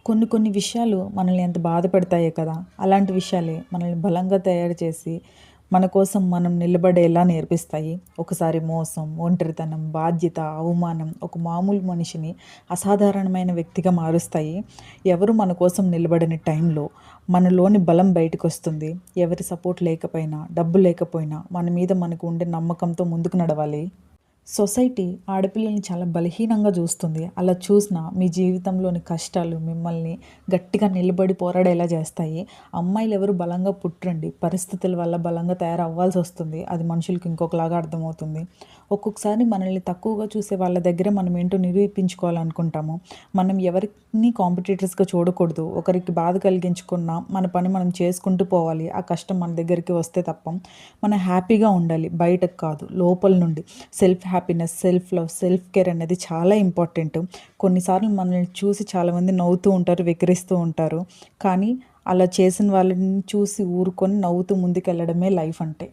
కొన్ని కొన్ని విషయాలు మనల్ని ఎంత బాధపెడతాయో కదా! అలాంటి విషయాలే మనల్ని బలంగా తయారు చేసి, మన కోసం మనం నిలబడేలా నేర్పిస్తాయి. ఒకసారి మోసం, ఒంటరితనం, బాధ్యత, అవమానం ఒక మామూలు మనిషిని అసాధారణమైన వ్యక్తిగా మారుస్తాయి. ఎవరు మన కోసం నిలబడని టైంలో మనలోని బలం బయటకొస్తుంది. ఎవరి సపోర్ట్ లేకపోయినా, డబ్బు లేకపోయినా మన మీద మనకు ఉండే నమ్మకంతో ముందుకు నడవాలి. సొసైటీ ఆడపిల్లల్ని చాలా బలహీనంగా చూస్తుంది. అలా చూసినా మీ జీవితంలోని కష్టాలు మిమ్మల్ని గట్టిగా నిలబడి పోరాడేలా చేస్తాయి. అమ్మాయిలు ఎవరు బలంగా పుట్టరండి. పరిస్థితుల వల్ల బలంగా తయారవ్వాల్సొస్తుంది. అది మనుషులకి ఇంకొకలాగా అర్థమవుతుంది. ఒక్కొక్కసారి మనల్ని తక్కువగా చూసే వాళ్ళ దగ్గర మనం ఏంటో నిరూపించుకోవాలనుకుంటాము. మనం ఎవరిని కాంపిటీటర్స్‌గా చూడకూడదు. ఒకరికి బాధ కలిగించకున్నా మన పని మనం చేసుకుంటూ పోవాలి. ఆ కష్టం మన దగ్గరికి వస్తే తప్ప. మనం హ్యాపీగా ఉండాలి. బయటకు కాదు, లోపల నుండి. Happiness, self love, self care అనేది చాలా ఇంపార్టెంట్. కొన్నిసార్లు మనల్ని చూసి చాలామంది నవ్వుతూ ఉంటారు, వెక్కిరిస్తూ ఉంటారు. కానీ అలా చేసిన వాళ్ళని చూసి ఊరుకొని నవ్వుతూ ముందుకెళ్ళడమే లైఫ్ అంటే.